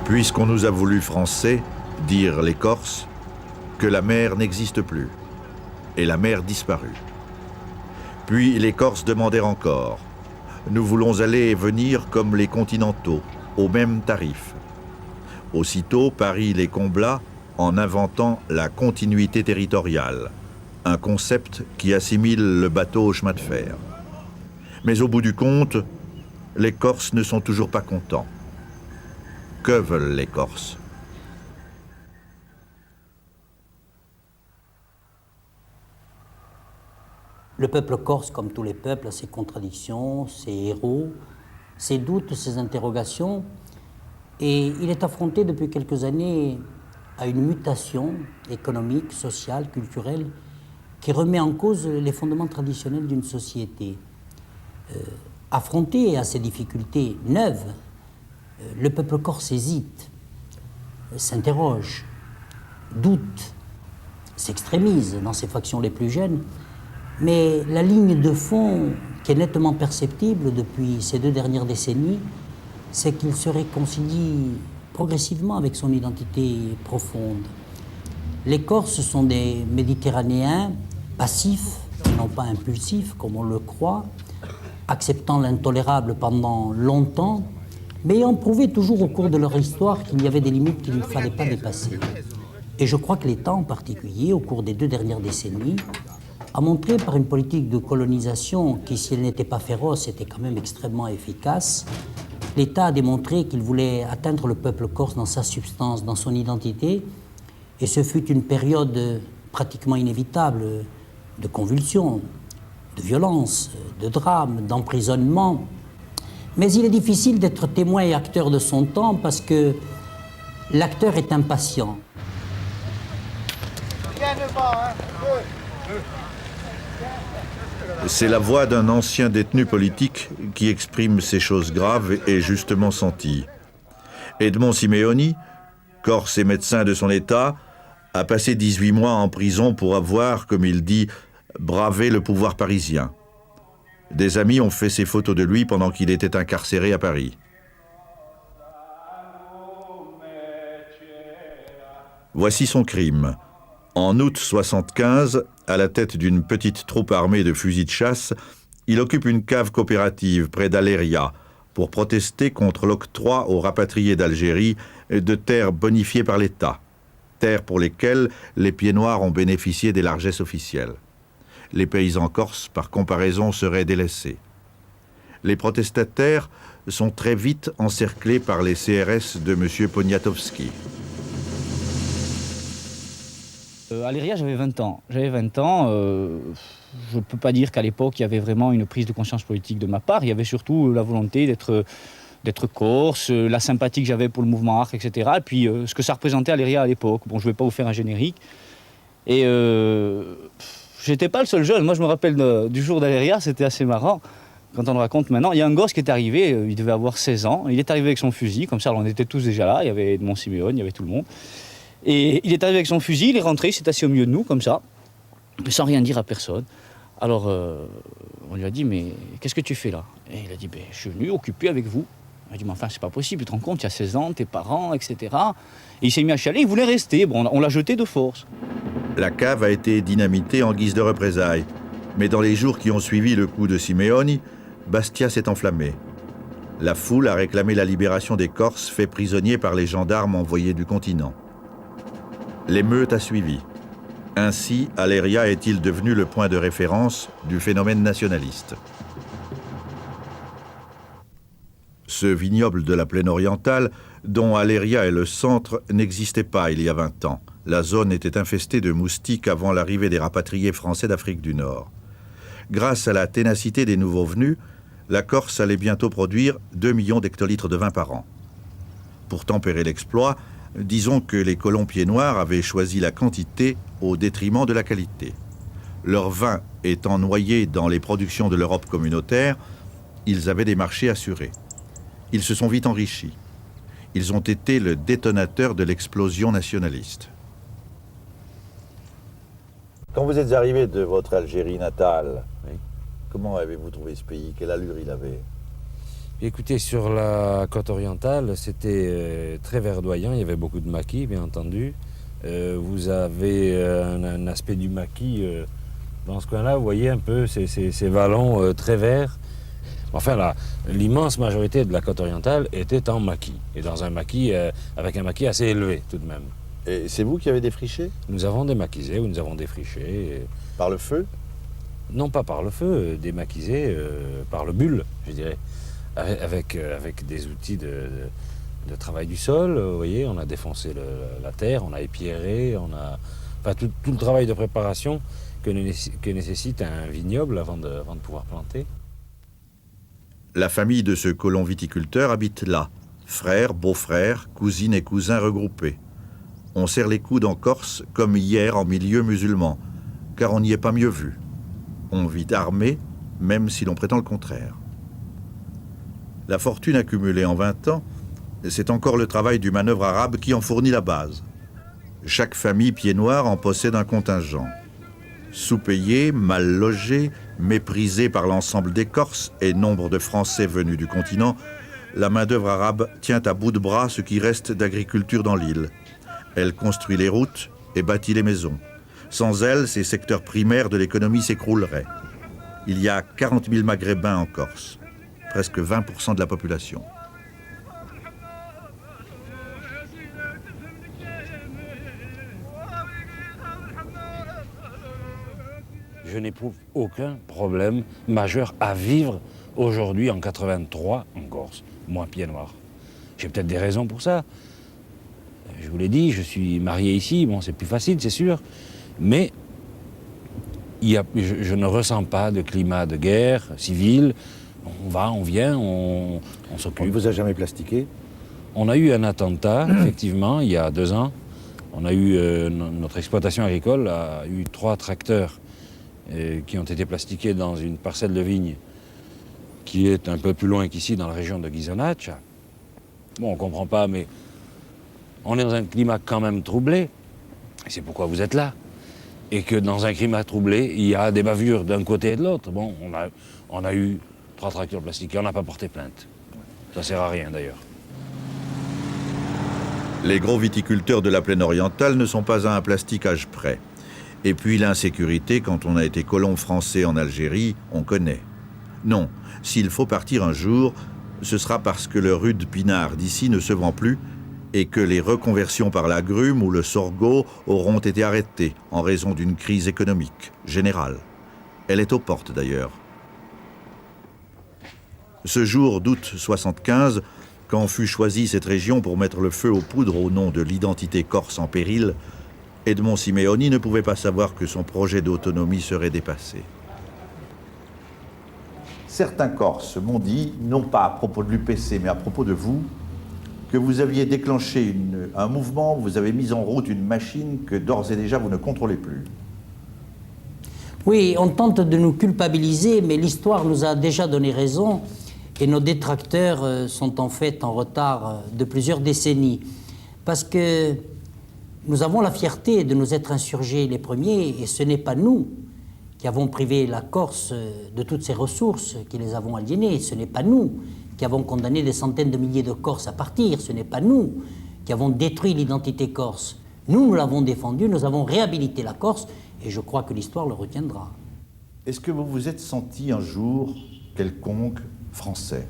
Puisqu'on nous a voulu français, dirent les Corses, que la mer n'existe plus. Et la mer disparut. Puis les Corses demandèrent encore. Nous voulons aller et venir comme les continentaux, au même tarif. Aussitôt, Paris les combla en inventant la continuité territoriale, un concept qui assimile le bateau au chemin de fer. Mais au bout du compte, les Corses ne sont toujours pas contents. Que veulent les Corses ? Le peuple corse, comme tous les peuples, a ses contradictions, ses héros, ses doutes, ses interrogations. Et il est affronté depuis quelques années à une mutation économique, sociale, culturelle, qui remet en cause les fondements traditionnels d'une société. Affronté à ces difficultés neuves, le peuple corse hésite, s'interroge, doute, s'extrémise dans ses factions les plus jeunes. Mais la ligne de fond qui est nettement perceptible depuis ces 2 dernières décennies, c'est qu'il se réconcilie progressivement avec son identité profonde. Les Corses sont des Méditerranéens passifs, non pas impulsifs comme on le croit, acceptant l'intolérable pendant longtemps, mais ayant prouvé toujours au cours de leur histoire qu'il y avait des limites qu'il ne fallait pas dépasser. Et je crois que l'État en particulier, au cours des 2 dernières décennies, a montré par une politique de colonisation qui, si elle n'était pas féroce, était quand même extrêmement efficace. L'État a démontré qu'il voulait atteindre le peuple corse dans sa substance, dans son identité, et ce fut une période pratiquement inévitable de convulsions, de violences, de drames, d'emprisonnement. Mais il est difficile d'être témoin et acteur de son temps parce que l'acteur est impatient. C'est la voix d'un ancien détenu politique qui exprime ces choses graves et justement senties. Edmond Simeoni, corse et médecin de son état, a passé 18 mois en prison pour avoir, comme il dit, bravé le pouvoir parisien. Des amis ont fait ses photos de lui pendant qu'il était incarcéré à Paris. Voici son crime. En août 1975, à la tête d'une petite troupe armée de fusils de chasse, il occupe une cave coopérative près d'Aléria pour protester contre l'octroi aux rapatriés d'Algérie de terres bonifiées par l'État, terres pour lesquelles les Pieds-Noirs ont bénéficié des largesses officielles. Les paysans corses, par comparaison, seraient délaissés. Les protestataires sont très vite encerclés par les CRS de M. Poniatowski. À Léria, j'avais 20 ans. Je ne peux pas dire qu'à l'époque, il y avait vraiment une prise de conscience politique de ma part. Il y avait surtout la volonté d'être corse, la sympathie que j'avais pour le mouvement ARC, etc. Et puis ce que ça représentait à Léria à l'époque. Bon, je ne vais pas vous faire un générique. Et j'étais pas le seul jeune. Moi, je me rappelle du jour d'Aléria, c'était assez marrant. Quand on le raconte maintenant, il y a un gosse qui est arrivé, il devait avoir 16 ans. Il est arrivé avec son fusil, comme ça, alors on était tous déjà là. Il y avait Edmond Simeoni, il y avait tout le monde. Et il est arrivé avec son fusil, il est rentré, il s'est assis au milieu de nous, comme ça, sans rien dire à personne. Alors, on lui a dit, mais qu'est-ce que tu fais là? Et il a dit, je suis venu occuper avec vous. Il a dit, mais enfin, c'est pas possible, tu te rends compte, il y a 16 ans, tes parents, etc. Et il s'est mis à chialer, il voulait rester. Bon, on l'a jeté de force. La cave a été dynamitée en guise de représailles. Mais dans les jours qui ont suivi le coup de Simeoni, Bastia s'est enflammé. La foule a réclamé la libération des Corses faits prisonniers par les gendarmes envoyés du continent. L'émeute a suivi. Ainsi, Aléria est-il devenu le point de référence du phénomène nationaliste. Ce vignoble de la plaine orientale, dont Aléria est le centre, n'existait pas il y a 20 ans. La zone était infestée de moustiques avant l'arrivée des rapatriés français d'Afrique du Nord. Grâce à la ténacité des nouveaux venus, la Corse allait bientôt produire 2 millions d'hectolitres de vin par an. Pour tempérer l'exploit, disons que les colons pieds-noirs avaient choisi la quantité au détriment de la qualité. Leur vin étant noyé dans les productions de l'Europe communautaire, ils avaient des marchés assurés. Ils se sont vite enrichis. Ils ont été le détonateur de l'explosion nationaliste. Quand vous êtes arrivé de votre Algérie natale, oui, comment avez-vous trouvé ce pays? Quelle allure il avait? Écoutez, sur la côte orientale, c'était très verdoyant, il y avait beaucoup de maquis, bien entendu. Vous avez un aspect du maquis dans ce coin-là, vous voyez un peu ces vallons très verts. Enfin, l'immense majorité de la côte orientale était en maquis, et dans un maquis, avec un maquis assez élevé tout de même. Et c'est vous qui avez défriché? Nous avons démaquisé, ou nous avons défriché. Par le feu? Non pas par le feu, démaquisé par le bulle, je dirais. Avec des outils de travail du sol, vous voyez, on a défoncé la terre, on a épierré, enfin, tout le travail de préparation que nécessite un vignoble avant de pouvoir planter. La famille de ce colon viticulteur habite là, frères, beaux-frères, cousines et cousins regroupés. On serre les coudes en Corse comme hier en milieu musulman, car on n'y est pas mieux vu. On vit armé, même si l'on prétend le contraire. La fortune accumulée en 20 ans, c'est encore le travail du manœuvre arabe qui en fournit la base. Chaque famille pied-noir en possède un contingent. Sous-payés, mal logés, méprisés par l'ensemble des Corses et nombre de Français venus du continent, la main-d'œuvre arabe tient à bout de bras ce qui reste d'agriculture dans l'île. Elle construit les routes et bâtit les maisons. Sans elle, ces secteurs primaires de l'économie s'écrouleraient. Il y a 40 000 Maghrébins en Corse, presque 20% de la population. Je n'éprouve aucun problème majeur à vivre aujourd'hui en 83 en Corse, moi pied-noir. J'ai peut-être des raisons pour ça. Je vous l'ai dit, je suis marié ici, bon c'est plus facile c'est sûr, mais je ne ressens pas de climat de guerre civile. On va, on vient, on s'occupe. On ne vous a jamais plastiqué? On a eu un attentat, effectivement, il y a 2 ans. On a eu, notre exploitation agricole a eu 3 tracteurs qui ont été plastiqués dans une parcelle de vigne qui est un peu plus loin qu'ici, dans la région de Ghisonaccia. Bon, on ne comprend pas, mais on est dans un climat quand même troublé. Et c'est pourquoi vous êtes là. Et que dans un climat troublé, il y a des bavures d'un côté et de l'autre. Bon, on a eu 3 tracteurs plastiqués, on n'a pas porté plainte. Ça ne sert à rien d'ailleurs. Les gros viticulteurs de la plaine orientale ne sont pas à un plasticage près. Et puis l'insécurité, quand on a été colon français en Algérie, on connaît. Non, s'il faut partir un jour, ce sera parce que le rude pinard d'ici ne se vend plus et que les reconversions par l'agrume ou le sorgho auront été arrêtées en raison d'une crise économique générale. Elle est aux portes d'ailleurs. Ce jour d'août 75, quand fut choisie cette région pour mettre le feu aux poudres au nom de l'identité corse en péril, Edmond Simeoni ne pouvait pas savoir que son projet d'autonomie serait dépassé. Certains Corses m'ont dit, non pas à propos de l'UPC, mais à propos de vous, que vous aviez déclenché un mouvement, vous avez mis en route une machine que d'ores et déjà vous ne contrôlez plus. Oui, on tente de nous culpabiliser, mais l'histoire nous a déjà donné raison et nos détracteurs sont en fait en retard de plusieurs décennies. Parce que nous avons la fierté de nous être insurgés les premiers et ce n'est pas nous qui avons privé la Corse de toutes ses ressources, qui les avons aliénées. Ce n'est pas nous qui avons condamné des centaines de milliers de Corses à partir. Ce n'est pas nous qui avons détruit l'identité corse. Nous l'avons défendue, nous avons réhabilité la Corse et je crois que l'histoire le retiendra. Est-ce que vous vous êtes senti un jour quelconque français?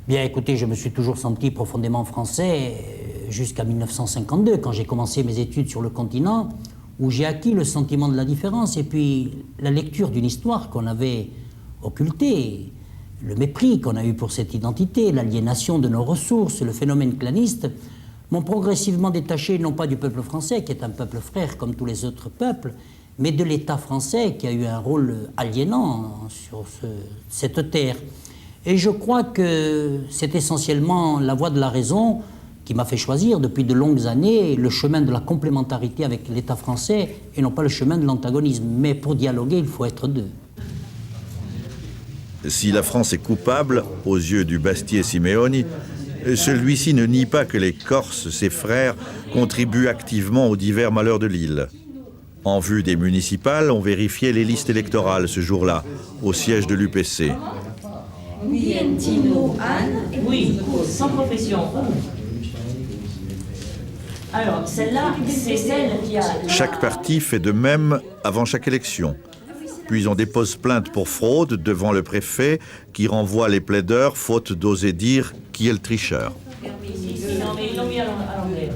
Bien, écoutez, je me suis toujours senti profondément français jusqu'à 1952, quand j'ai commencé mes études sur le continent, où j'ai acquis le sentiment de la différence et puis la lecture d'une histoire qu'on avait occultée, le mépris qu'on a eu pour cette identité, l'aliénation de nos ressources, le phénomène claniste, m'ont progressivement détaché non pas du peuple français, qui est un peuple frère comme tous les autres peuples, mais de l'État français qui a eu un rôle aliénant sur cette terre. Et je crois que c'est essentiellement la voie de la raison qui m'a fait choisir depuis de longues années le chemin de la complémentarité avec l'État français et non pas le chemin de l'antagonisme. Mais pour dialoguer, il faut être deux. Si la France est coupable, aux yeux du Bastier Simeoni, celui-ci ne nie pas que les Corses, ses frères, contribuent activement aux divers malheurs de l'île. En vue des municipales, on vérifiait les listes électorales ce jour-là, au siège de l'UPC. Tino, Anne. Oui, sans profession. Alors, celle-là, c'est celle qui a... Chaque parti fait de même avant chaque élection. Puis on dépose plainte pour fraude devant le préfet qui renvoie les plaideurs faute d'oser dire qui est le tricheur. Non, mais ils l'ont mis à l'envers.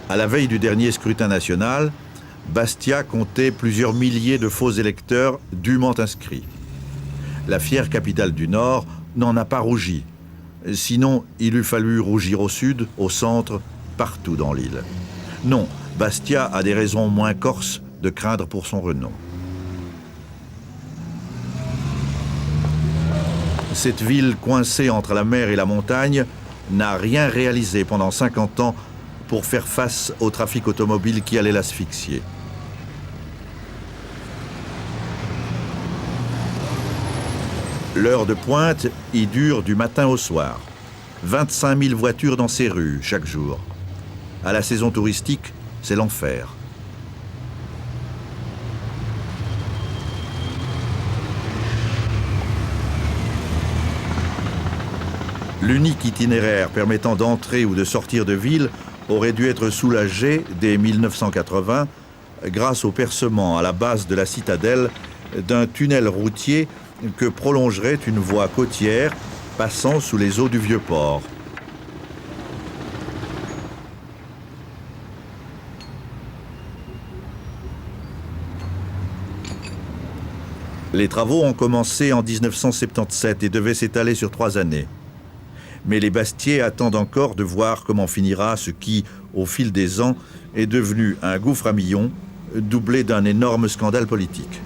À la veille du dernier scrutin national, Bastia comptait plusieurs milliers de faux électeurs dûment inscrits. La fière capitale du Nord n'en a pas rougi. Sinon, il eût fallu rougir au sud, au centre, partout dans l'île. Non, Bastia a des raisons moins corses de craindre pour son renom. Cette ville coincée entre la mer et la montagne n'a rien réalisé pendant 50 ans pour faire face au trafic automobile qui allait l'asphyxier. L'heure de pointe y dure du matin au soir. 25 000 voitures dans ces rues chaque jour. À la saison touristique, c'est l'enfer. L'unique itinéraire permettant d'entrer ou de sortir de ville aurait dû être soulagé dès 1980 grâce au percement à la base de la citadelle d'un tunnel routier que prolongerait une voie côtière passant sous les eaux du Vieux-Port. Les travaux ont commencé en 1977 et devaient s'étaler sur 3 années. Mais les Bastiais attendent encore de voir comment finira ce qui, au fil des ans, est devenu un gouffre à millions, doublé d'un énorme scandale politique.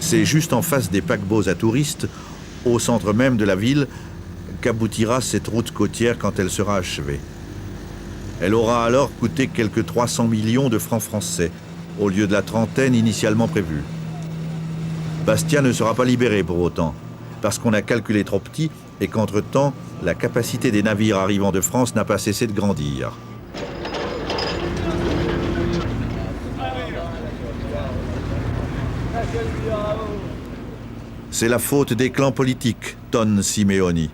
C'est juste en face des paquebots à touristes, au centre même de la ville, qu'aboutira cette route côtière quand elle sera achevée. Elle aura alors coûté quelques 300 millions de francs français, au lieu de la trentaine initialement prévue. Bastia ne sera pas libéré pour autant, parce qu'on a calculé trop petit et qu'entre-temps, la capacité des navires arrivant de France n'a pas cessé de grandir. C'est la faute des clans politiques, tonne Simeoni.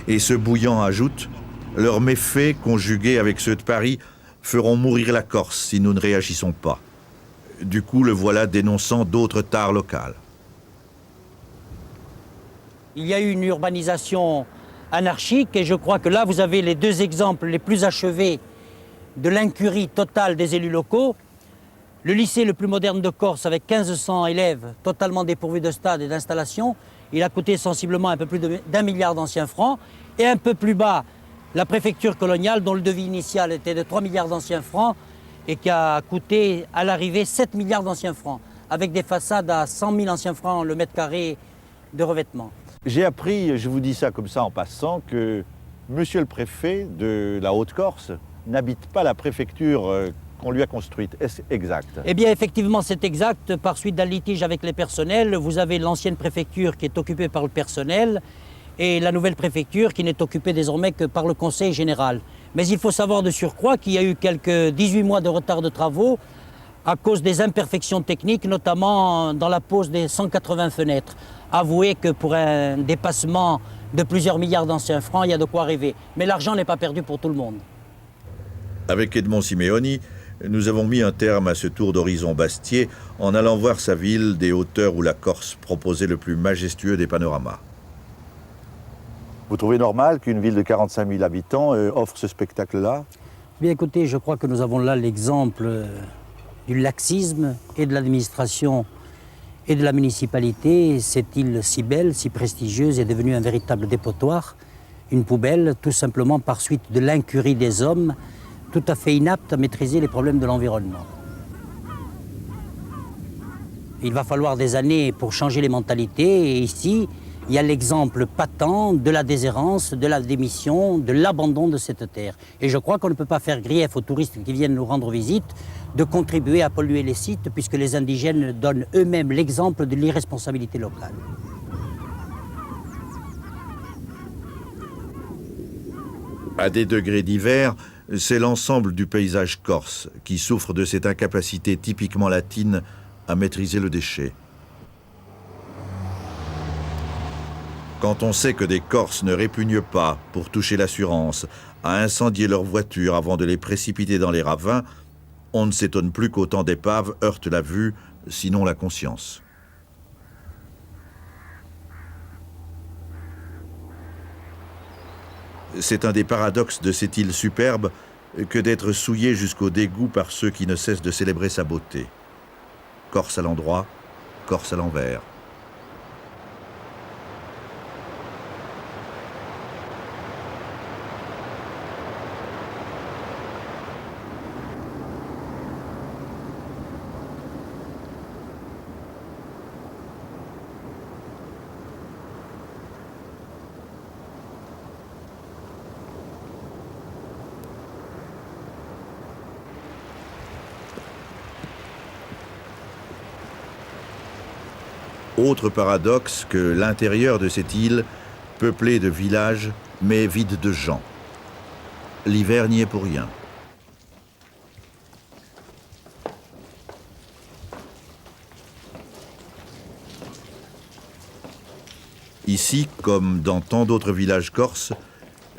Et ce bouillant ajoute, leurs méfaits conjugués avec ceux de Paris feront mourir la Corse si nous ne réagissons pas. Du coup, le voilà dénonçant d'autres tares locales. Il y a eu une urbanisation anarchique et je crois que là, vous avez les 2 exemples les plus achevés de l'incurie totale des élus locaux. Le lycée le plus moderne de Corse, avec 1500 élèves, totalement dépourvu de stade et d'installation, il a coûté sensiblement un peu plus d'1 milliard d'anciens francs. Et un peu plus bas, la préfecture coloniale, dont le devis initial était de 3 milliards d'anciens francs et qui a coûté à l'arrivée 7 milliards d'anciens francs, avec des façades à 100 000 anciens francs le mètre carré de revêtement. J'ai appris, je vous dis ça comme ça en passant, que monsieur le préfet de la Haute-Corse n'habite pas la préfecture qu'on lui a construite. Est-ce exact? Eh bien, effectivement, c'est exact. Par suite d'un litige avec les personnels, vous avez l'ancienne préfecture qui est occupée par le personnel et la nouvelle préfecture qui n'est occupée désormais que par le conseil général. Mais il faut savoir de surcroît qu'il y a eu quelques 18 mois de retard de travaux à cause des imperfections techniques, notamment dans la pose des 180 fenêtres. Avouez que pour un dépassement de plusieurs milliards d'anciens francs, il y a de quoi rêver. Mais l'argent n'est pas perdu pour tout le monde. Avec Edmond Simeoni, nous avons mis un terme à ce tour d'horizon bastiais en allant voir sa ville des hauteurs où la Corse proposait le plus majestueux des panoramas. Vous trouvez normal qu'une ville de 45 000 habitants offre ce spectacle-là? Bien écoutez, je crois que nous avons là l'exemple du laxisme et de l'administration et de la municipalité. Cette île si belle, si prestigieuse est devenue un véritable dépotoir, une poubelle, tout simplement par suite de l'incurie des hommes, tout à fait inaptes à maîtriser les problèmes de l'environnement. Il va falloir des années pour changer les mentalités et ici, il y a l'exemple patent de la déshérence, de la démission, de l'abandon de cette terre. Et je crois qu'on ne peut pas faire grief aux touristes qui viennent nous rendre visite de contribuer à polluer les sites puisque les indigènes donnent eux-mêmes l'exemple de l'irresponsabilité locale. À des degrés divers, C'est l'ensemble du paysage corse qui souffre de cette incapacité typiquement latine à maîtriser le déchet. Quand on sait que des Corses ne répugnent pas, pour toucher l'assurance, à incendier leurs voitures avant de les précipiter dans les ravins, on ne s'étonne plus qu'autant d'épaves heurtent la vue, sinon la conscience. C'est un des paradoxes de cette île superbe que d'être souillée jusqu'au dégoût par ceux qui ne cessent de célébrer sa beauté. Corse à l'endroit, Corse à l'envers. Autre paradoxe que l'intérieur de cette île, peuplée de villages, mais vide de gens. L'hiver n'y est pour rien. Ici, comme dans tant d'autres villages corses,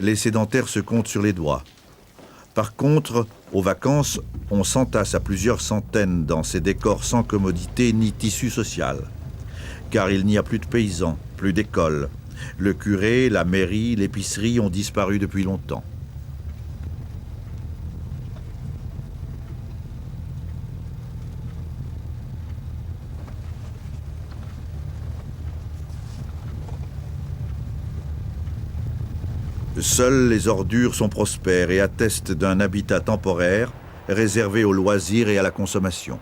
les sédentaires se comptent sur les doigts. Par contre, aux vacances, on s'entasse à plusieurs centaines dans ces décors sans commodité ni tissu social. Car il n'y a plus de paysans, plus d'écoles. Le curé, la mairie, l'épicerie ont disparu depuis longtemps. Seules les ordures sont prospères et attestent d'un habitat temporaire réservé aux loisirs et à la consommation.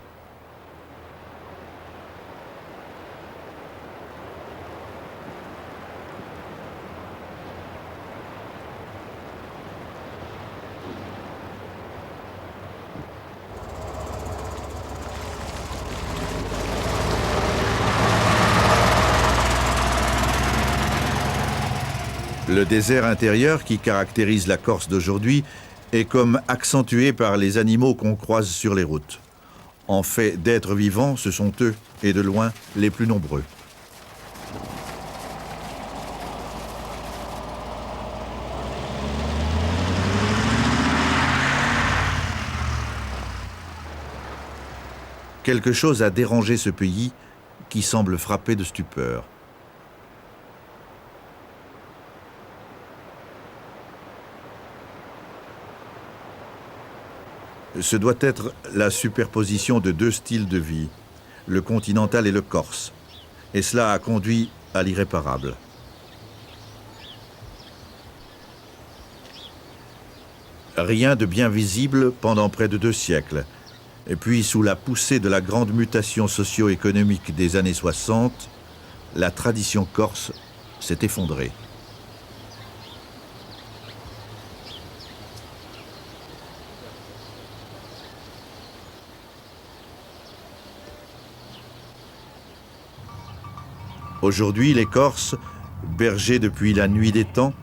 Le désert intérieur qui caractérise la Corse d'aujourd'hui est comme accentué par les animaux qu'on croise sur les routes. En fait d'êtres vivants, ce sont eux, et de loin, les plus nombreux. Quelque chose a dérangé ce pays qui semble frappé de stupeur. Ce doit être la superposition de deux styles de vie, le continental et le corse. Et cela a conduit à l'irréparable. Rien de bien visible pendant près de 2 siècles. Et puis, sous la poussée de la grande mutation socio-économique des années 60, la tradition corse s'est effondrée. Aujourd'hui, les Corses, bergers depuis la nuit des temps,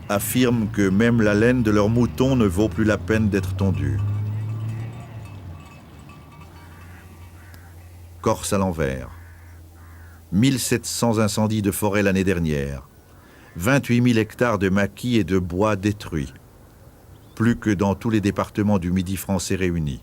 affirment que même la laine de leurs moutons ne vaut plus la peine d'être tondue. Corse à l'envers. 1700 incendies de forêt l'année dernière. 28 000 hectares de maquis et de bois détruits. Plus que dans tous les départements du Midi français réunis.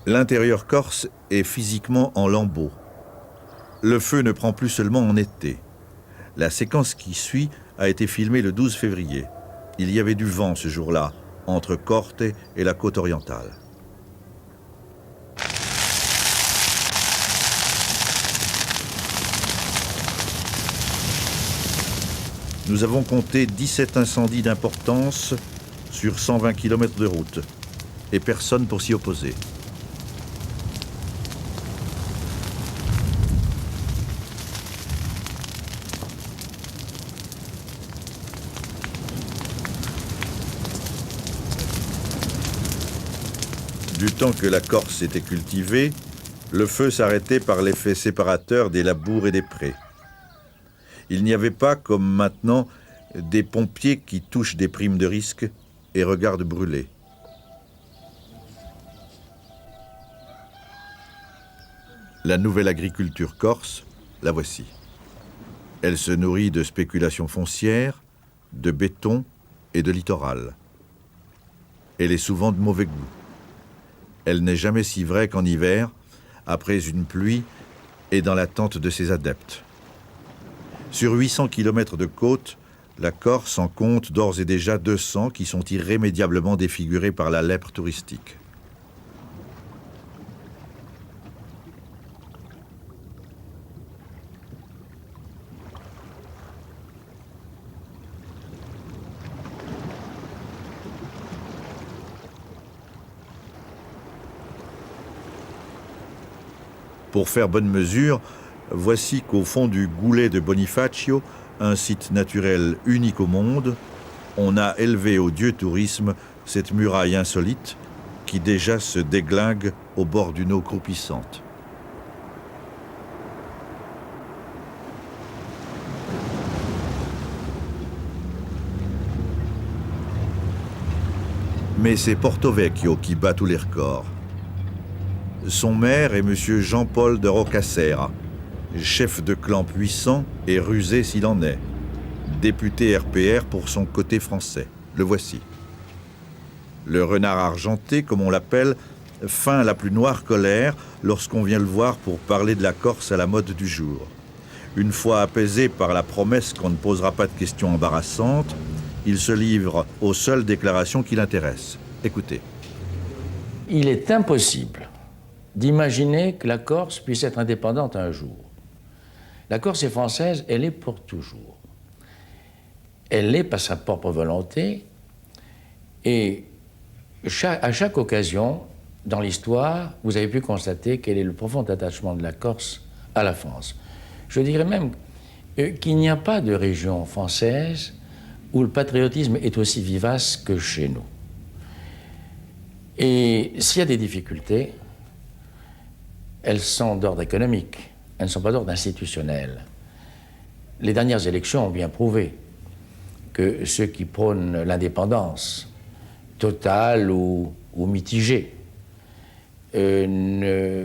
L'intérieur corse est physiquement en lambeaux. Le feu ne prend plus seulement en été. La séquence qui suit a été filmée le 12 février. Il y avait du vent ce jour-là, entre Corte et la côte orientale. Nous avons compté 17 incendies d'importance sur 120 km de route, et personne pour s'y opposer. Du temps que la Corse était cultivée, le feu s'arrêtait par l'effet séparateur des labours et des prés. Il n'y avait pas, comme maintenant, des pompiers qui touchent des primes de risque et regardent brûler. La nouvelle agriculture corse, la voici. Elle se nourrit de spéculations foncières, de béton et de littoral. Elle est souvent de mauvais goût. Elle n'est jamais si vraie qu'en hiver, après une pluie et dans l'attente de ses adeptes. Sur 800 km de côte, la Corse en compte d'ores et déjà 200 qui sont irrémédiablement défigurés par la lèpre touristique. Pour faire bonne mesure, voici qu'au fond du goulet de Bonifacio, un site naturel unique au monde, on a élevé au dieu tourisme cette muraille insolite qui déjà se déglingue au bord d'une eau croupissante. Mais c'est Porto Vecchio qui bat tous les records. Son maire est M. Jean-Paul de Roccaserra, chef de clan puissant et rusé s'il en est, député RPR pour son côté français. Le voici. Le renard argenté, comme on l'appelle, feint la plus noire colère lorsqu'on vient le voir pour parler de la Corse à la mode du jour. Une fois apaisé par la promesse qu'on ne posera pas de questions embarrassantes, il se livre aux seules déclarations qui l'intéressent. Écoutez. Il est impossible d'imaginer que la Corse puisse être indépendante un jour. La Corse est française, elle est pour toujours. Elle l'est par sa propre volonté, et à chaque occasion, dans l'histoire, vous avez pu constater quel est le profond attachement de la Corse à la France. Je dirais même qu'il n'y a pas de région française où le patriotisme est aussi vivace que chez nous. Et s'il y a des difficultés, elles sont d'ordre économique, elles ne sont pas d'ordre institutionnel. Les dernières élections ont bien prouvé que ceux qui prônent l'indépendance, totale ou mitigée, n'avaient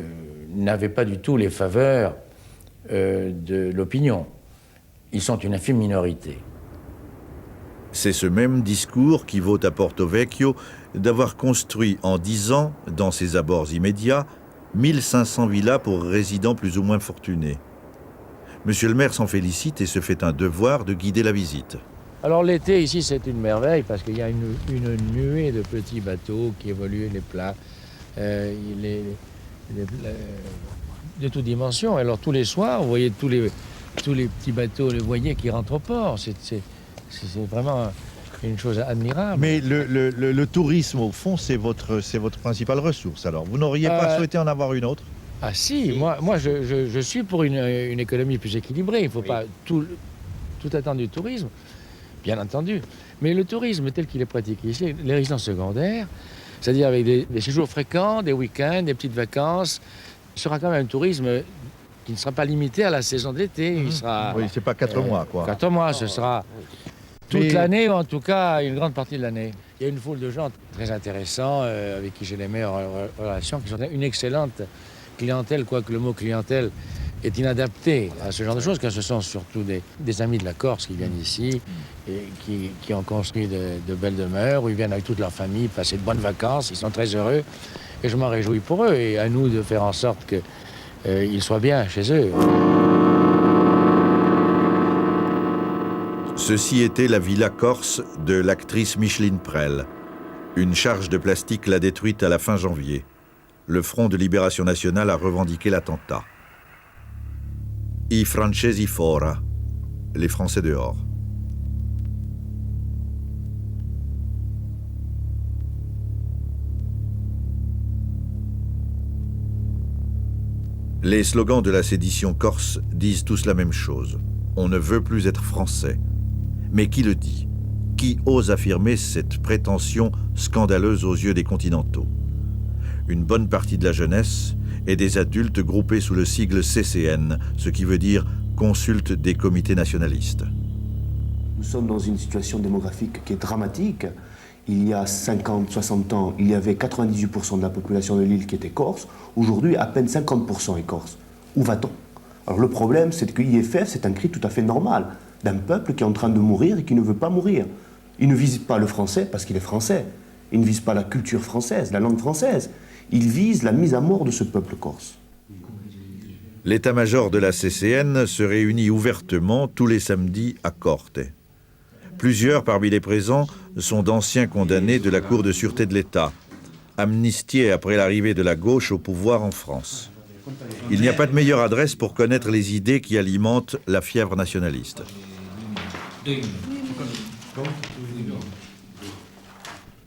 pas du tout les faveurs de l'opinion. Ils sont une infime minorité. C'est ce même discours qui vaut à Porto Vecchio d'avoir construit en 10 ans, dans ses abords immédiats, 1500 villas pour résidents plus ou moins fortunés. Monsieur le maire s'en félicite et se fait un devoir de guider la visite. Alors l'été ici c'est une merveille parce qu'il y a une nuée de petits bateaux qui évoluent les plats de toutes dimensions. Alors tous les soirs vous voyez tous les petits bateaux, les voiliers qui rentrent au port. C'est vraiment une chose admirable. Mais le tourisme, au fond, c'est votre principale ressource. Alors, vous n'auriez pas souhaité en avoir une autre? Ah si, moi je suis pour une économie plus équilibrée. Il ne faut pas tout attendre du tourisme, bien entendu. Mais le tourisme tel qu'il est pratiqué ici, les résidences secondaires, c'est-à-dire avec des séjours fréquents, des week-ends, des petites vacances, sera quand même un tourisme qui ne sera pas limité à la saison de l'été. Il sera, oui, c'est pas 4 mois, quoi. 4 mois, ce sera toute l'année, ou en tout cas une grande partie de l'année. Il y a une foule de gens très intéressants, avec qui j'ai les meilleures relations, qui sont une excellente clientèle, quoique le mot clientèle est inadapté à ce genre de choses, car ce sont surtout des amis de la Corse qui viennent ici et qui ont construit de belles demeures, où ils viennent avec toute leur famille passer de bonnes vacances, ils sont très heureux, et je m'en réjouis pour eux, et à nous de faire en sorte qu'ils soient bien chez eux. Ceci était la villa corse de l'actrice Micheline Prel. Une charge de plastique l'a détruite à la fin janvier. Le Front de Libération Nationale a revendiqué l'attentat. I francesi fora, les Français dehors. Les slogans de la sédition corse disent tous la même chose. On ne veut plus être français. Mais qui le dit? Qui ose affirmer cette prétention scandaleuse aux yeux des continentaux? une bonne partie de la jeunesse et des adultes groupés sous le sigle CCN, ce qui veut dire Consulte des comités nationalistes. Nous sommes dans une situation démographique qui est dramatique. Il y a 50, 60 ans, il y avait 98% de la population de l'île qui était corse. Aujourd'hui, à peine 50% est corse. Où va-t-on? Alors le problème, c'est que IFF, c'est un cri tout à fait normal d'un peuple qui est en train de mourir et qui ne veut pas mourir. Il ne vise pas le français parce qu'il est français. Il ne vise pas la culture française, la langue française. Il vise la mise à mort de ce peuple corse. L'état-major de la CCN se réunit ouvertement tous les samedis à Corte. Plusieurs parmi les présents sont d'anciens condamnés de la Cour de sûreté de l'État, amnistiés après l'arrivée de la gauche au pouvoir en France. Il n'y a pas de meilleure adresse pour connaître les idées qui alimentent la fièvre nationaliste.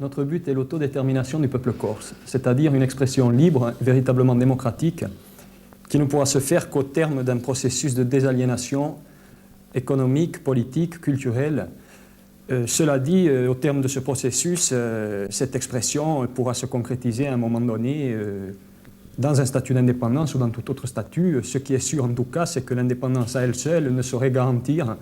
Notre but est l'autodétermination du peuple corse, c'est-à-dire une expression libre, véritablement démocratique, qui ne pourra se faire qu'au terme d'un processus de désaliénation économique, politique, culturelle. Cela dit, au terme de ce processus, cette expression pourra se concrétiser à un moment donné dans un statut d'indépendance ou dans tout autre statut. Ce qui est sûr en tout cas, c'est que l'indépendance à elle seule ne saurait garantir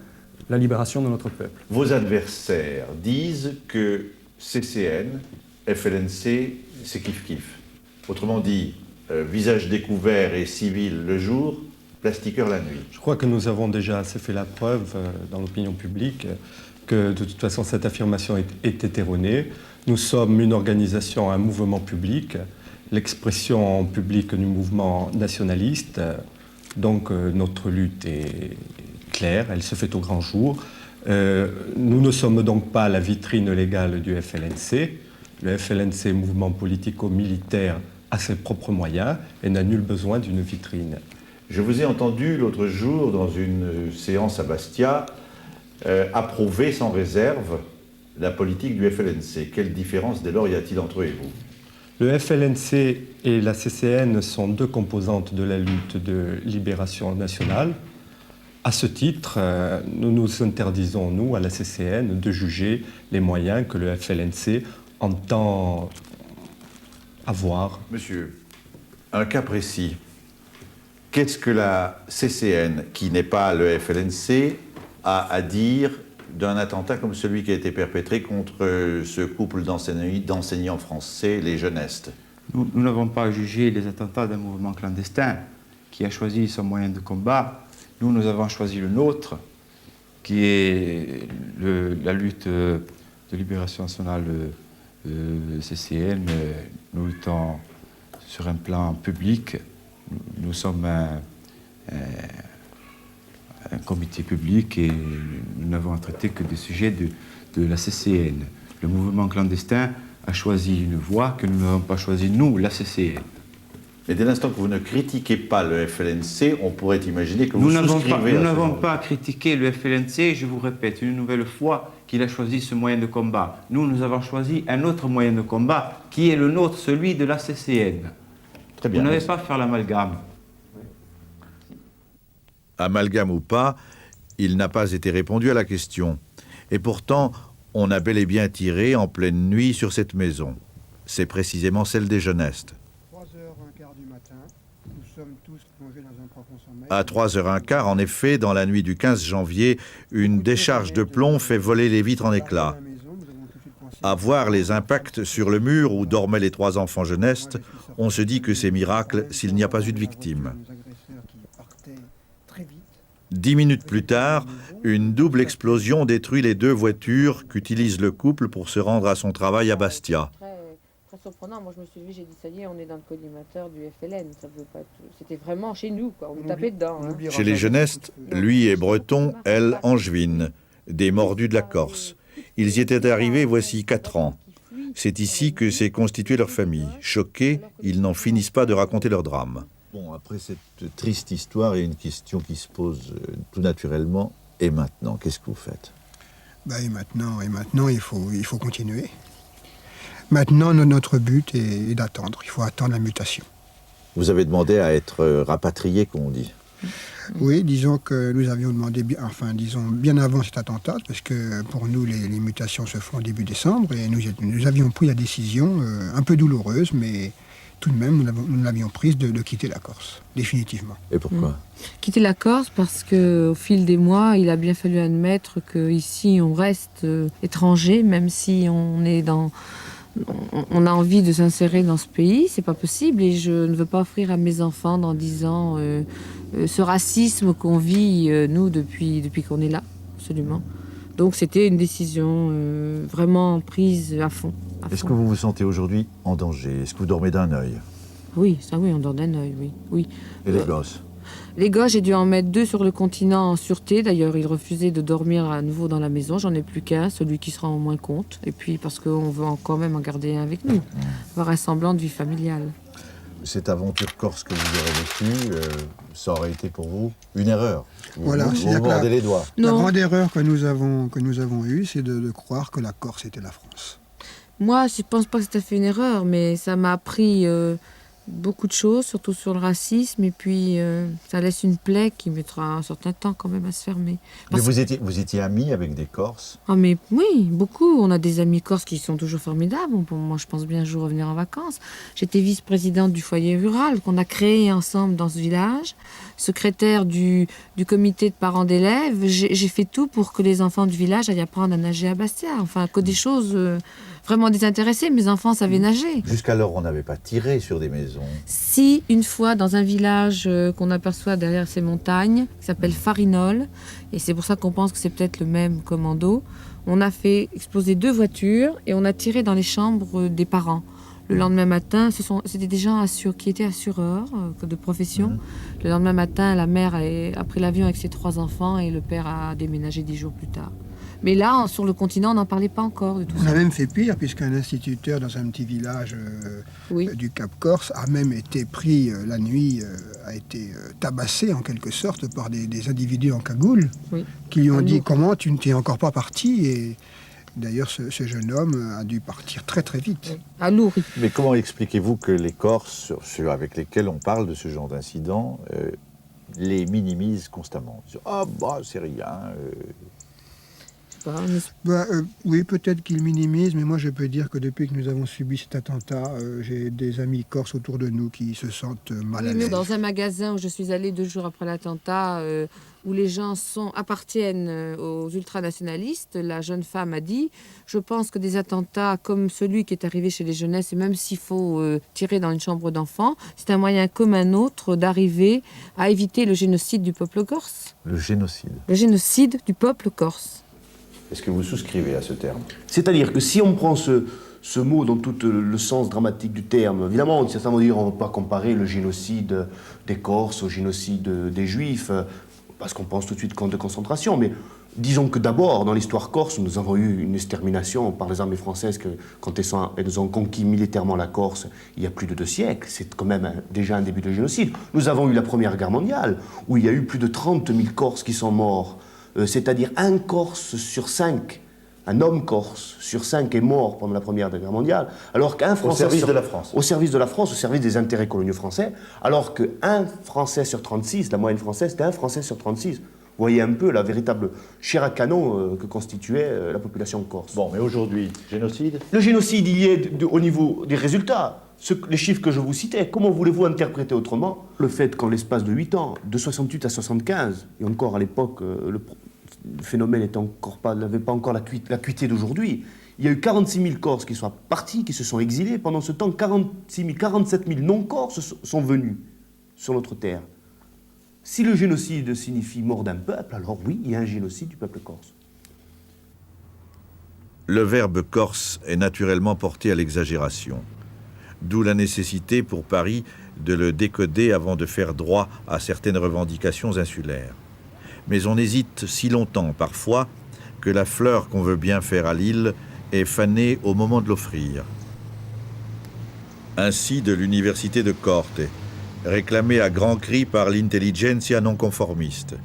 la libération de notre peuple. Vos adversaires disent que CCN, FLNC, c'est kiff-kiff. Autrement dit, visage découvert et civil le jour, plastiqueur la nuit. Je crois que nous avons déjà assez fait la preuve dans l'opinion publique que de toute façon cette affirmation est erronée. Nous sommes une organisation, un mouvement public, l'expression publique du mouvement nationaliste. Donc notre lutte est claire, elle se fait au grand jour. Nous ne sommes donc pas la vitrine légale du FLNC. Le FLNC, mouvement politico-militaire, a ses propres moyens et n'a nul besoin d'une vitrine. Je vous ai entendu l'autre jour dans une séance à Bastia approuver sans réserve la politique du FLNC. Quelle différence dès lors y a-t-il entre eux et vous? Le FLNC et la CCN sont deux composantes de la lutte de libération nationale. À ce titre, nous nous interdisons, nous, à la CCN, de juger les moyens que le FLNC entend avoir. Monsieur, un cas précis. Qu'est-ce que la CCN, qui n'est pas le FLNC, a à dire d'un attentat comme celui qui a été perpétré contre ce couple d'enseignants français, les jeunestes? Nous n'avons pas jugé les attentats d'un mouvement clandestin qui a choisi son moyen de combat. Nous avons choisi le nôtre, qui est la lutte de libération nationale CCN. Nous luttons sur un plan public. Nous sommes un comité public et nous n'avons à traiter que des sujets de la CCN. Le mouvement clandestin a choisi une voie que nous n'avons pas choisie, nous, la CCN. Mais dès l'instant que vous ne critiquez pas le FLNC, on pourrait imaginer que vous souscrivez à Nous n'avons pas critiqué le FLNC, je vous répète, une nouvelle fois, qu'il a choisi ce moyen de combat. Nous avons choisi un autre moyen de combat, qui est le nôtre, celui de la CCN. Très bien. Vous n'avez pas à faire l'amalgame. Amalgame ou pas, il n'a pas été répondu à la question. Et pourtant, on a bel et bien tiré en pleine nuit sur cette maison. C'est précisément celle des jeunestes. 3h15 du matin, nous sommes tous plongés dans un profond sommeil. À 3h15, en effet, dans la nuit du 15 janvier, une décharge de plomb fait voler les vitres en éclats. À voir les impacts sur le mur où dormaient les 3 enfants jeunestes, on se dit que c'est miracle s'il n'y a pas eu de victime. 10 minutes plus tard, une double explosion détruit les 2 voitures qu'utilise le couple pour se rendre à son travail à Bastia. Très surprenant, moi je me suis levée, j'ai dit ça y est, on est dans le collimateur du FLN, ça veut pas tout. C'était vraiment chez nous, quoi. On nous tapait dedans. Hein. Chez les jeunestes, lui est breton, elle angevine, des mordus de la Corse. Ils y étaient arrivés voici 4 ans. C'est ici que s'est constituée leur famille. Choqués, ils n'en finissent pas de raconter leur drame. Bon, après cette triste histoire, il y a une question qui se pose tout naturellement. Et maintenant, qu'est-ce que vous faites? Et maintenant, il faut continuer. Maintenant, notre but est d'attendre. Il faut attendre la mutation. Vous avez demandé à être rapatrié, comme on dit. Oui, disons que nous avions demandé, bien avant cet attentat, parce que pour nous, les mutations se font au début décembre, et nous avions pris la décision, un peu douloureuse, mais tout de même, nous l'avions prise de quitter la Corse, définitivement. Et pourquoi Quitter la Corse parce qu'au fil des mois, il a bien fallu admettre qu'ici, on reste étranger, même si on a envie de s'insérer dans ce pays, c'est pas possible. Et je ne veux pas offrir à mes enfants dans 10 ans ce racisme qu'on vit, nous, depuis qu'on est là, absolument. Donc c'était une décision vraiment prise à fond. Est-ce que vous vous sentez aujourd'hui en danger? Est-ce que vous dormez d'un œil? Oui, ça oui, on dort d'un œil, oui. Et les gosses? Les gosses, j'ai dû en mettre 2 sur le continent en sûreté. D'ailleurs, ils refusaient de dormir à nouveau dans la maison. J'en ai plus qu'un, celui qui sera en moins compte. Et puis parce qu'on veut quand même en garder un avec nous, avoir un semblant de vie familiale. Cette aventure corse que vous aurez vécue, ça aurait été pour vous une erreur. Voilà, vous mordez les doigts. La grande erreur que nous avons eue, c'est de croire que la Corse était la France. Moi, je pense pas que c'était fait une erreur, mais ça m'a appris beaucoup de choses, surtout sur le racisme, et puis ça laisse une plaie qui mettra un certain temps quand même à se fermer. Mais vous étiez amis avec des Corses? Ah mais oui, beaucoup. On a des amis corses qui sont toujours formidables. Moi, je pense bien un jour revenir en vacances. J'étais vice-présidente du foyer rural qu'on a créé ensemble dans ce village, secrétaire du comité de parents d'élèves. J'ai fait tout pour que les enfants du village aillent apprendre à nager à Bastia. Enfin, que des choses vraiment désintéressées. Mes enfants savaient nager. Jusqu'alors, on n'avait pas tiré sur des maisons. Si, une fois, dans un village qu'on aperçoit derrière ces montagnes, qui s'appelle Farinol, et c'est pour ça qu'on pense que c'est peut-être le même commando, on a fait exploser 2 voitures et on a tiré dans les chambres des parents. Le lendemain matin, c'était des gens qui étaient assureurs de profession. Le lendemain matin, la mère a pris l'avion avec ses 3 enfants et le père a déménagé 10 jours plus tard. Mais là, sur le continent, on n'en parlait pas encore de tout ça. On a même fait pire, puisqu'un instituteur dans un petit village du Cap Corse a même été pris la nuit, a été tabassé en quelque sorte par des individus en cagoule qui lui ont dit « Comment tu ne t'es encore pas parti ?» Et d'ailleurs, ce jeune homme a dû partir très très vite. À Lourdes. Mais comment expliquez-vous que les Corses, ceux avec lesquels on parle de ce genre d'incident, les minimisent constamment? « Ah bah c'est rien oui, peut-être qu'ils minimisent, mais moi je peux dire que depuis que nous avons subi cet attentat, j'ai des amis corses autour de nous qui se sentent mal à l'aise. Dans un magasin où je suis allée 2 jours après l'attentat, où les gens appartiennent aux ultranationalistes, la jeune femme a dit « Je pense que des attentats comme celui qui est arrivé chez les jeunesses, et même s'il faut tirer dans une chambre d'enfants, c'est un moyen comme un autre d'arriver à éviter le génocide du peuple corse. » Le génocide? Le génocide du peuple corse. Est-ce que vous souscrivez à ce terme? C'est-à-dire que si on prend ce mot dans tout le sens dramatique du terme, évidemment, certains vont dire on ne va pas comparer le génocide des Corses au génocide des Juifs, parce qu'on pense tout de suite camp de concentration, mais disons que d'abord, dans l'histoire corse, nous avons eu une extermination par les armées françaises quand elles ont conquis militairement la Corse il y a plus de 2 siècles. C'est quand même déjà un début de génocide. Nous avons eu la Première Guerre mondiale, où il y a eu plus de 30 000 Corses qui sont morts. C'est-à-dire un Corse sur 5, un homme corse sur 5 est mort pendant la Première Guerre mondiale, alors qu'un Français... Au service de la France. Au service de la France, au service des intérêts coloniaux français, alors qu'un Français sur 36, la moyenne française, c'était un Français sur 36. Vous voyez un peu la véritable chair à canon que constituait la population corse. Bon, mais aujourd'hui, génocide? Le génocide, il y est au niveau des résultats. Les chiffres que je vous citais, comment voulez-vous interpréter autrement le fait qu'en l'espace de 8 ans, de 68 à 75, et encore à l'époque, le phénomène n'avait pas encore l'acuité d'aujourd'hui, il y a eu 46 000 Corses qui sont partis, qui se sont exilés. Pendant ce temps, 47 000 non-Corses sont venus sur notre terre. Si le génocide signifie mort d'un peuple, alors oui, il y a un génocide du peuple corse. Le verbe corse est naturellement porté à l'exagération. D'où la nécessité pour Paris de le décoder avant de faire droit à certaines revendications insulaires. Mais on hésite si longtemps, parfois, que la fleur qu'on veut bien faire à l'île est fanée au moment de l'offrir. Ainsi de l'université de Corte, réclamée à grands cris par l'intelligentsia non conformiste.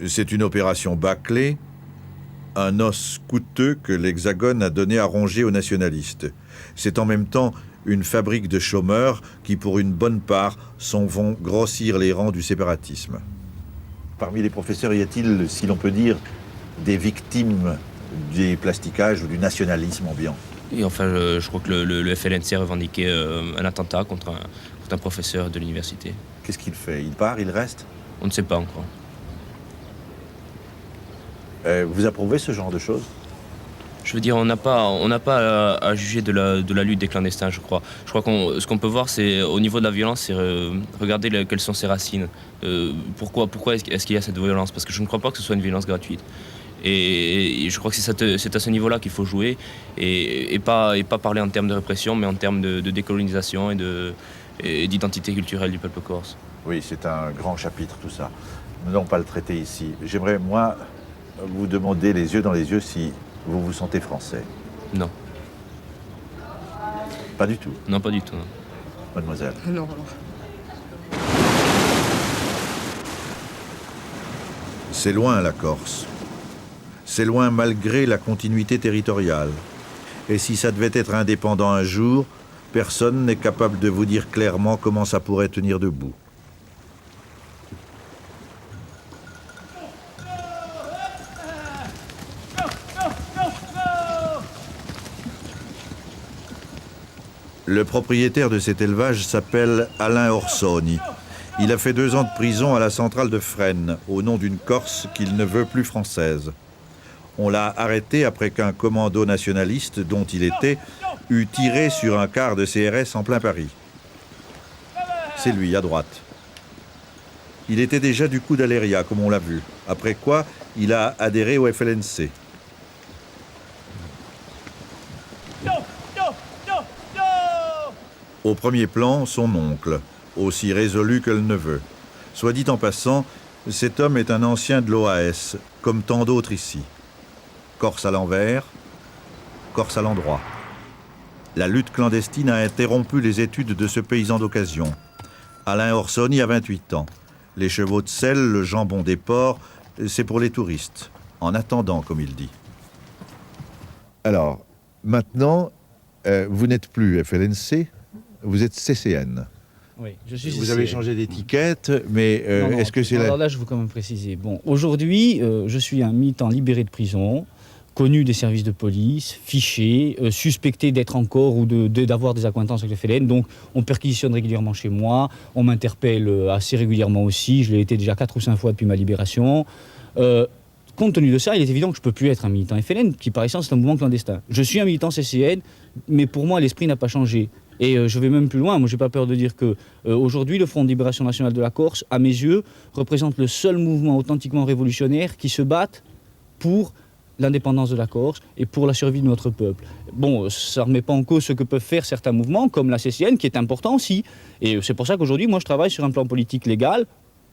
C'est une opération bâclée, un os coûteux que l'Hexagone a donné à ronger aux nationalistes. C'est en même temps une fabrique de chômeurs qui, pour une bonne part, vont grossir les rangs du séparatisme. Parmi les professeurs, y a-t-il, si l'on peut dire, des victimes des plasticages ou du nationalisme ambiant? Et enfin, je crois que le FLNC a revendiqué un attentat contre un professeur de l'université. Qu'est-ce qu'il fait? Il part, il reste? On ne sait pas encore. Vous approuvez ce genre de choses? Je veux dire, on n'a pas à juger de la lutte des clandestins, je crois. Je crois ce qu'on peut voir, c'est au niveau de la violence, c'est regarder quelles sont ses racines. Pourquoi est-ce qu'il y a cette violence? Parce que je ne crois pas que ce soit une violence gratuite. Et je crois que c'est à ce niveau-là qu'il faut jouer et pas parler en termes de répression, mais en termes de décolonisation et d'identité culturelle du peuple corse. Oui, c'est un grand chapitre tout ça. Nous n'allons pas le traiter ici. J'aimerais, moi, vous demander les yeux dans les yeux si vous vous sentez français. Non. Pas du tout? Non, pas du tout. Non. Mademoiselle? Non. C'est loin la Corse. C'est loin malgré la continuité territoriale. Et si ça devait être indépendant un jour, personne n'est capable de vous dire clairement comment ça pourrait tenir debout. Le propriétaire de cet élevage s'appelle Alain Orsoni. Il a fait 2 ans de prison à la centrale de Fresnes, au nom d'une Corse qu'il ne veut plus française. On l'a arrêté après qu'un commando nationaliste, dont il était, eut tiré sur un car de CRS en plein Paris. C'est lui, à droite. Il était déjà du coup d'Aléria, comme on l'a vu, après quoi il a adhéré au FLNC. Au premier plan, son oncle, aussi résolu que le neveu. Soit dit en passant, cet homme est un ancien de l'OAS, comme tant d'autres ici. Corse à l'envers, Corse à l'endroit. La lutte clandestine a interrompu les études de ce paysan d'occasion. Alain Orsoni a 28 ans. Les chevaux de selle, le jambon des porcs, c'est pour les touristes. En attendant, comme il dit. Alors, maintenant, vous n'êtes plus FLNC, vous êtes CCN. Oui, je suis Vous CCN. avez changé d'étiquette, mais Non, est-ce que c'est alors là, je veux quand même préciser. Bon, aujourd'hui, je suis un militant libéré de prison, connu des services de police, fiché, suspecté d'être encore ou d'avoir des accointances avec le FLN. Donc, on perquisitionne régulièrement chez moi, on m'interpelle assez régulièrement aussi. Je l'ai été déjà 4 ou 5 fois depuis ma libération. Compte tenu de ça, il est évident que je ne peux plus être un militant FLN, qui par essence est un mouvement clandestin. Je suis un militant CCN, mais pour moi, l'esprit n'a pas changé. Et je vais même plus loin, moi j'ai pas peur de dire que aujourd'hui le Front de Libération Nationale de la Corse, à mes yeux, représente le seul mouvement authentiquement révolutionnaire qui se batte pour l'indépendance de la Corse et pour la survie de notre peuple. Bon, ça ne remet pas en cause ce que peuvent faire certains mouvements, comme la CCN, qui est important aussi. Et c'est pour ça qu'aujourd'hui, moi je travaille sur un plan politique légal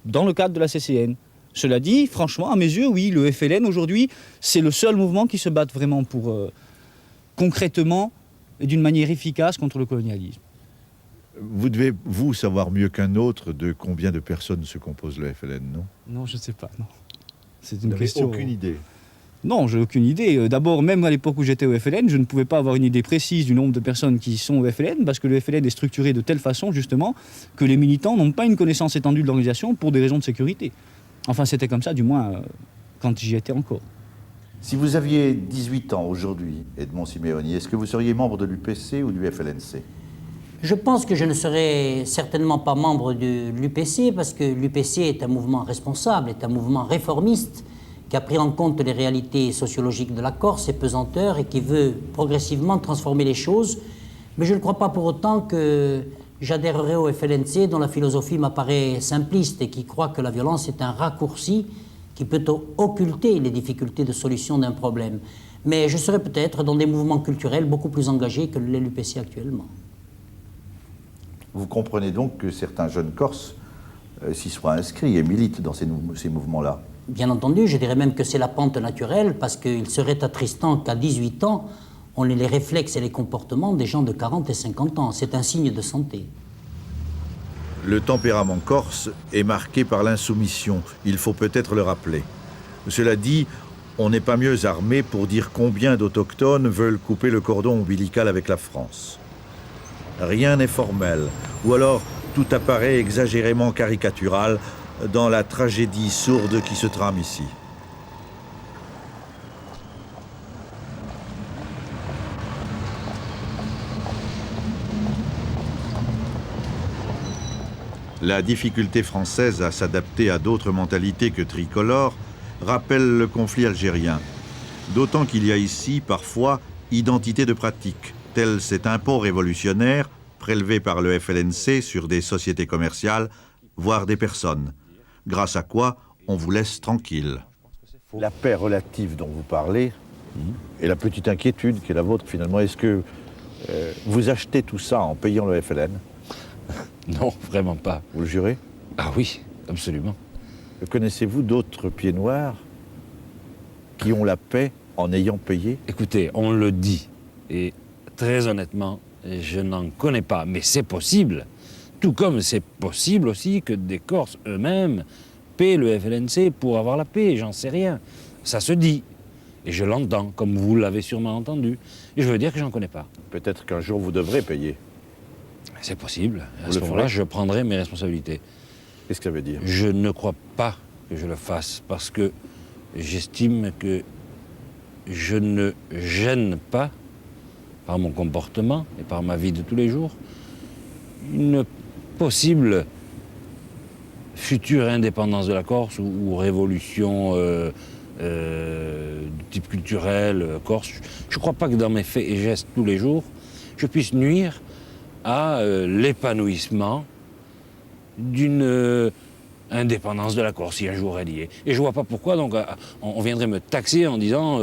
dans le cadre de la CCN. Cela dit, franchement, à mes yeux, oui, le FLN aujourd'hui, c'est le seul mouvement qui se batte vraiment pour, concrètement, et d'une manière efficace contre le colonialisme. Vous devez, vous, savoir mieux qu'un autre de combien de personnes se compose le FLN, non? Non, je ne sais pas, non. C'est Vous une n'avez question... aucune idée? Non, j'ai aucune idée. D'abord, même à l'époque où j'étais au FLN, je ne pouvais pas avoir une idée précise du nombre de personnes qui sont au FLN, parce que le FLN est structuré de telle façon, justement, que les militants n'ont pas une connaissance étendue de l'organisation pour des raisons de sécurité. Enfin, c'était comme ça, du moins, quand j'y étais encore. Si vous aviez 18 ans aujourd'hui, Edmond Simeoni, est-ce que vous seriez membre de l'UPC ou du FLNC? Je pense que je ne serai certainement pas membre de l'UPC parce que l'UPC est un mouvement responsable, est un mouvement réformiste qui a pris en compte les réalités sociologiques de la Corse, ses pesanteurs, et qui veut progressivement transformer les choses. Mais je ne crois pas pour autant que j'adhérerai au FLNC dont la philosophie m'apparaît simpliste et qui croit que la violence est un raccourci qui peut occulter les difficultés de solution d'un problème. Mais je serai peut-être dans des mouvements culturels beaucoup plus engagés que l'est l'UPC actuellement. Vous comprenez donc que certains jeunes Corses s'y soient inscrits et militent dans ces mouvements-là? Bien entendu, je dirais même que c'est la pente naturelle, parce qu'il serait attristant qu'à 18 ans, on ait les réflexes et les comportements des gens de 40 et 50 ans. C'est un signe de santé. Le tempérament corse est marqué par l'insoumission, il faut peut-être le rappeler. Cela dit, on n'est pas mieux armé pour dire combien d'autochtones veulent couper le cordon ombilical avec la France. Rien n'est formel, ou alors tout apparaît exagérément caricatural dans la tragédie sourde qui se trame ici. La difficulté française à s'adapter à d'autres mentalités que tricolores rappelle le conflit algérien. D'autant qu'il y a ici, parfois, identité de pratique, tel cet impôt révolutionnaire prélevé par le FLNC sur des sociétés commerciales, voire des personnes, grâce à quoi on vous laisse tranquille. La paix relative dont vous parlez, et la petite inquiétude qui est la vôtre finalement, est-ce que vous achetez tout ça en payant le FLN? Non, vraiment pas. Vous le jurez? Ah oui, absolument. Connaissez-vous d'autres pieds noirs qui ont la paix en ayant payé? Écoutez, on le dit, et très honnêtement, je n'en connais pas, mais c'est possible. Tout comme c'est possible aussi que des Corses eux-mêmes paient le FLNC pour avoir la paix, j'en sais rien. Ça se dit, et je l'entends, comme vous l'avez sûrement entendu. Et je veux dire que j'en connais pas. Peut-être qu'un jour vous devrez payer. C'est possible. À ce moment-là, je prendrai mes responsabilités. Qu'est-ce que ça veut dire? Je ne crois pas que je le fasse, parce que j'estime que je ne gêne pas, par mon comportement et par ma vie de tous les jours, une possible future indépendance de la Corse ou révolution de type culturel corse. Je ne crois pas que dans mes faits et gestes tous les jours, je puisse nuire à l'épanouissement d'une indépendance de la Corse, si un jour elle y est. Et je ne vois pas pourquoi donc on viendrait me taxer en disant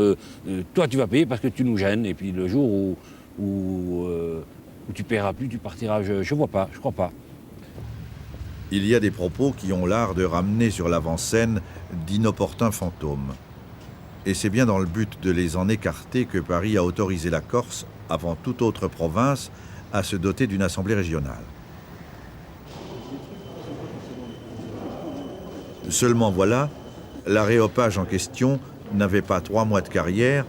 toi tu vas payer parce que tu nous gênes, et puis le jour où tu ne paieras plus, tu partiras. Je ne vois pas, je ne crois pas. Il y a des propos qui ont l'art de ramener sur l'avant-scène d'inopportuns fantômes. Et c'est bien dans le but de les en écarter que Paris a autorisé la Corse, avant toute autre province, à se doter d'une assemblée régionale. Seulement voilà, l'aréopage en question n'avait pas 3 mois de carrière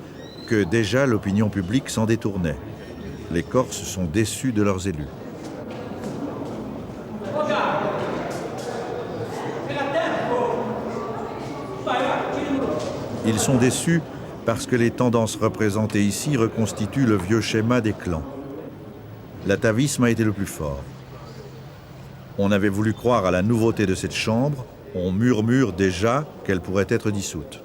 que déjà l'opinion publique s'en détournait. Les Corses sont déçus de leurs élus. Ils sont déçus parce que les tendances représentées ici reconstituent le vieux schéma des clans. L'atavisme a été le plus fort. On avait voulu croire à la nouveauté de cette chambre, on murmure déjà qu'elle pourrait être dissoute.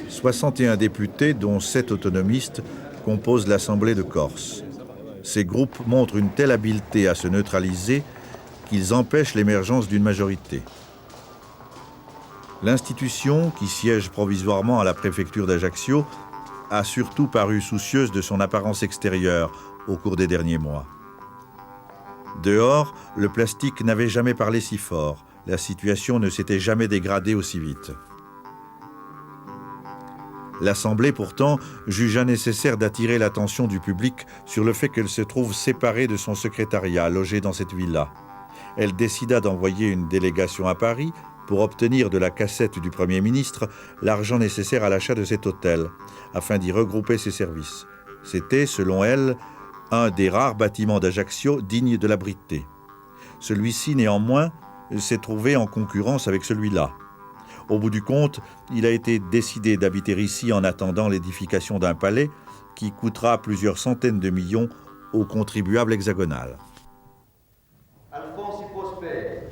61 députés, dont 7 autonomistes, composent l'Assemblée de Corse. Ces groupes montrent une telle habileté à se neutraliser qu'ils empêchent l'émergence d'une majorité. L'institution, qui siège provisoirement à la préfecture d'Ajaccio, a surtout paru soucieuse de son apparence extérieure au cours des derniers mois. Dehors, le plastique n'avait jamais parlé si fort. La situation ne s'était jamais dégradée aussi vite. L'Assemblée, pourtant, jugea nécessaire d'attirer l'attention du public sur le fait qu'elle se trouve séparée de son secrétariat, logé dans cette villa. Elle décida d'envoyer une délégation à Paris pour obtenir de la cassette du Premier ministre l'argent nécessaire à l'achat de cet hôtel, afin d'y regrouper ses services. C'était, selon elle, un des rares bâtiments d'Ajaccio dignes de l'abriter. Celui-ci, néanmoins, s'est trouvé en concurrence avec celui-là. Au bout du compte, il a été décidé d'habiter ici en attendant l'édification d'un palais qui coûtera plusieurs centaines de millions au contribuable hexagonal. Alphonse Prosper,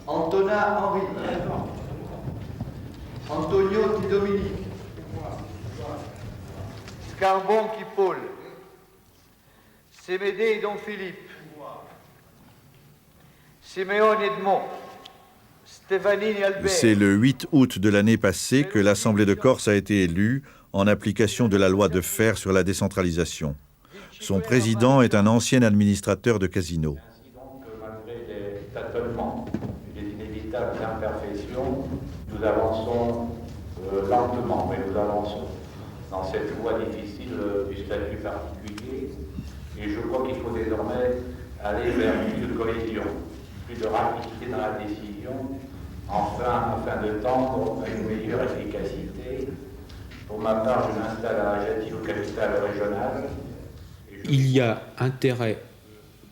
Antonin Henri, Antonio Di Dominique, Scarbon qui Paul, Sémédé et Don Philippe, Siméon Edmond, Stéphanie et Albert. C'est le 8 août de l'année passée que l'Assemblée de Corse a été élue en application de la loi de Fer sur la décentralisation. Son président est un ancien administrateur de casino. Malgré des tâtonnements et des inévitables imperfections, nous avançons lentement, mais nous avançons dans cette voie difficile du statut particulier. Et je crois qu'il faut désormais aller vers plus de cohésion, plus de rapidité dans la décision, afin de tendre à une meilleure efficacité. Pour ma part, je m'installe à Ajaccio, capitale régionale. Il y a intérêt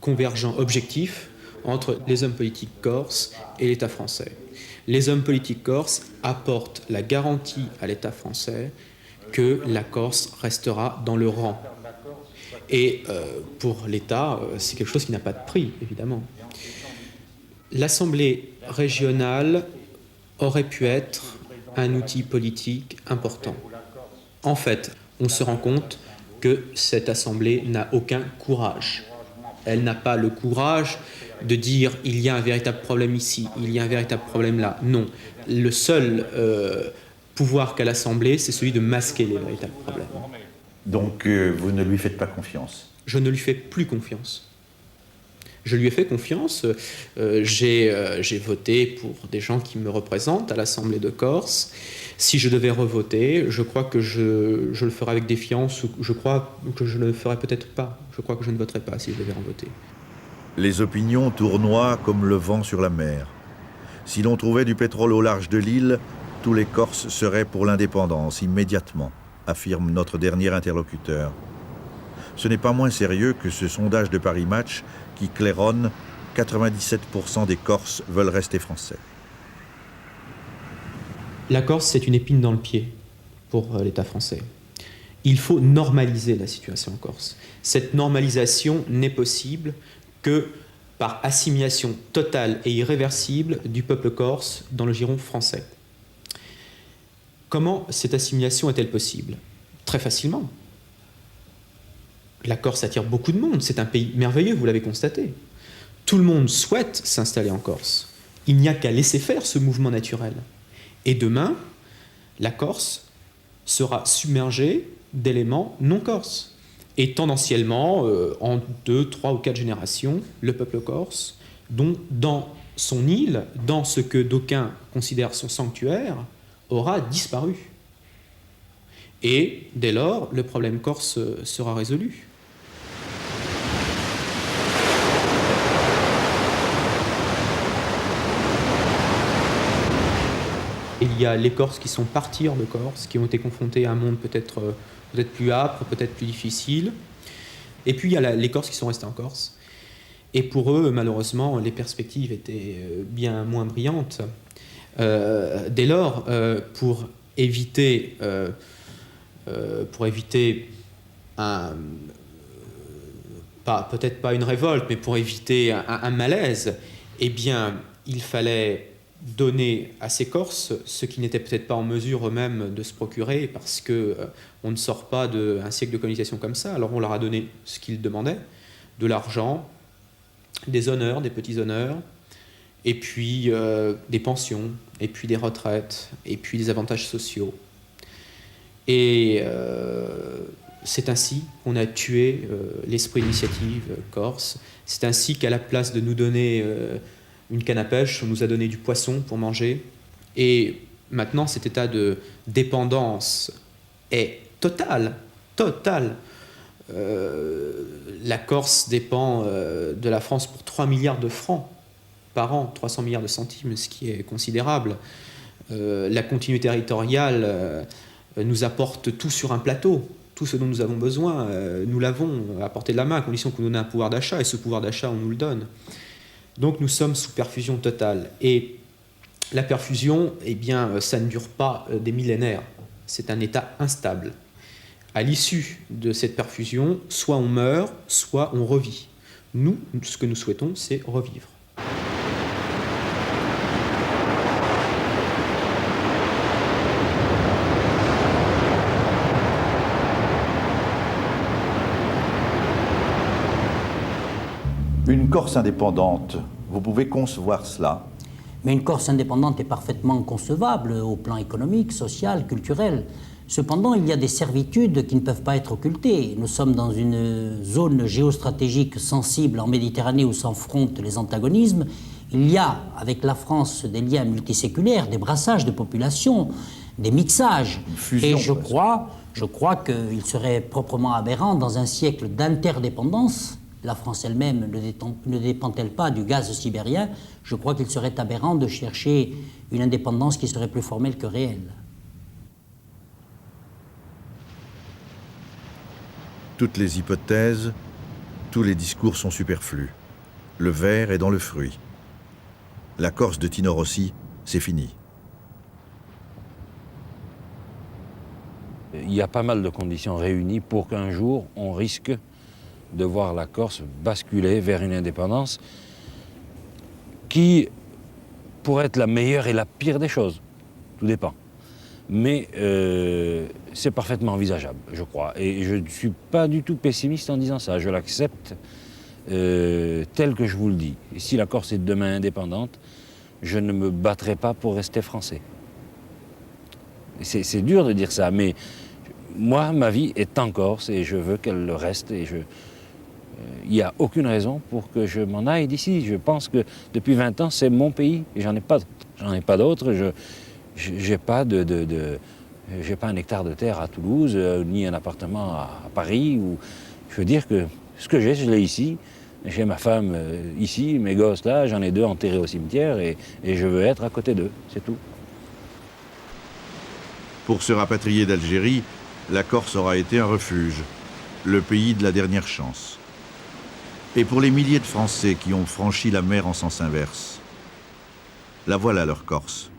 convergent objectif entre les hommes politiques corses et l'État français. Les hommes politiques corses apportent la garantie à l'État français que la Corse restera dans le rang. Et pour l'État, c'est quelque chose qui n'a pas de prix, évidemment. L'Assemblée régionale aurait pu être un outil politique important. En fait, on se rend compte que cette Assemblée n'a aucun courage. Elle n'a pas le courage de dire « il y a un véritable problème ici, il y a un véritable problème là ». Non, le seul pouvoir qu'a l'Assemblée, c'est celui de masquer les véritables problèmes. Donc vous ne lui faites pas confiance? Je ne lui fais plus confiance. Je lui ai fait confiance. J'ai voté pour des gens qui me représentent à l'Assemblée de Corse. Si je devais revoter, je crois que je le ferai avec défiance, ou je crois que je ne le ferai peut-être pas. Je crois que je ne voterai pas si je devais revoter. Les opinions tournoient comme le vent sur la mer. Si l'on trouvait du pétrole au large de l'île, tous les Corses seraient pour l'indépendance immédiatement, affirme notre dernier interlocuteur. Ce n'est pas moins sérieux que ce sondage de Paris Match qui claironne 97% des Corses veulent rester français. La Corse, c'est une épine dans le pied pour l'État français. Il faut normaliser la situation en Corse. Cette normalisation n'est possible que par assimilation totale et irréversible du peuple corse dans le giron français. Comment cette assimilation est-elle possible? Très facilement. La Corse attire beaucoup de monde, c'est un pays merveilleux, vous l'avez constaté. Tout le monde souhaite s'installer en Corse. Il n'y a qu'à laisser faire ce mouvement naturel. Et demain, la Corse sera submergée d'éléments non corses. Et tendanciellement, en 2, 3 ou 4 générations, le peuple corse, dont dans son île, dans ce que d'aucuns considèrent son sanctuaire, aura disparu. Et dès lors, le problème corse sera résolu. Il y a les Corses qui sont partis hors de Corse, qui ont été confrontés à un monde peut-être plus âpre, peut-être plus difficile. Et puis il y a les Corses qui sont restés en Corse. Et pour eux, malheureusement, les perspectives étaient bien moins brillantes. Dès lors, pour éviter peut-être pas une révolte, mais pour éviter un malaise, eh bien, il fallait donner à ces Corses ce qui n'étaient peut-être pas en mesure eux-mêmes de se procurer, parce qu'on ne sort pas d'un siècle de colonisation comme ça. Alors on leur a donné ce qu'ils demandaient, de l'argent, des honneurs, des petits honneurs, et puis des pensions, et puis des retraites, et puis des avantages sociaux. Et c'est ainsi qu'on a tué l'esprit d'initiative corse. C'est ainsi qu'à la place de nous donner une canne à pêche, on nous a donné du poisson pour manger. Et maintenant, cet état de dépendance est total. La Corse dépend de la France pour 3 milliards de francs par an, 300 milliards de centimes, ce qui est considérable. La continuité territoriale nous apporte tout sur un plateau. Tout ce dont nous avons besoin, nous l'avons à portée de la main, à condition qu'on nous donne un pouvoir d'achat, et ce pouvoir d'achat, on nous le donne. Donc nous sommes sous perfusion totale. Et la perfusion, eh bien, ça ne dure pas des millénaires. C'est un état instable. À l'issue de cette perfusion, soit on meurt, soit on revit. Nous, ce que nous souhaitons, c'est revivre. Une Corse indépendante, vous pouvez concevoir cela? Mais une Corse indépendante est parfaitement concevable au plan économique, social, culturel. Cependant, il y a des servitudes qui ne peuvent pas être occultées. Nous sommes dans une zone géostratégique sensible en Méditerranée où s'affrontent les antagonismes. Il y a, avec la France, des liens multiséculaires, des brassages de populations, des mixages. Et je crois qu'il serait proprement aberrant, dans un siècle d'interdépendance, la France elle-même ne dépend-elle pas du gaz sibérien, je crois qu'il serait aberrant de chercher une indépendance qui serait plus formelle que réelle. Toutes les hypothèses, tous les discours sont superflus. Le ver est dans le fruit. La Corse de Tino Rossi, c'est fini. Il y a pas mal de conditions réunies pour qu'un jour on risque de voir la Corse basculer vers une indépendance qui pourrait être la meilleure et la pire des choses. Tout dépend. Mais c'est parfaitement envisageable, je crois. Et je ne suis pas du tout pessimiste en disant ça. Je l'accepte tel que je vous le dis. Et si la Corse est demain indépendante, je ne me battrai pas pour rester français. C'est dur de dire ça, mais moi, ma vie est en Corse et je veux qu'elle le reste. Et il n'y a aucune raison pour que je m'en aille d'ici. Je pense que depuis 20 ans, c'est mon pays et j'en ai pas d'autres. J'ai pas j'ai pas un hectare de terre à Toulouse, ni un appartement à Paris. Je veux dire que ce que j'ai, je l'ai ici. J'ai ma femme ici, mes gosses là, j'en ai 2 enterrés au cimetière et je veux être à côté d'eux, c'est tout. Pour se rapatrier d'Algérie, la Corse aura été un refuge, le pays de la dernière chance. Et pour les milliers de Français qui ont franchi la mer en sens inverse, la voilà leur Corse.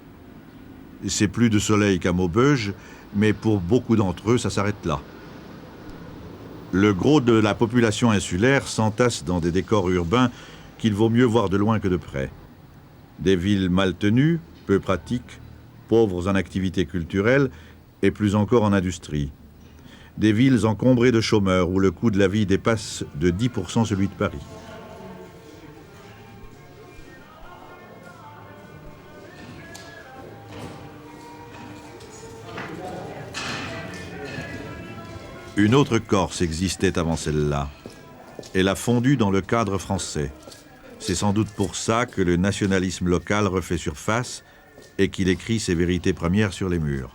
C'est plus de soleil qu'à Maubeuge, mais pour beaucoup d'entre eux, ça s'arrête là. Le gros de la population insulaire s'entasse dans des décors urbains qu'il vaut mieux voir de loin que de près. Des villes mal tenues, peu pratiques, pauvres en activités culturelles et plus encore en industrie. Des villes encombrées de chômeurs où le coût de la vie dépasse de 10% celui de Paris. Une autre Corse existait avant celle-là. Elle a fondu dans le cadre français. C'est sans doute pour ça que le nationalisme local refait surface et qu'il écrit ses vérités premières sur les murs.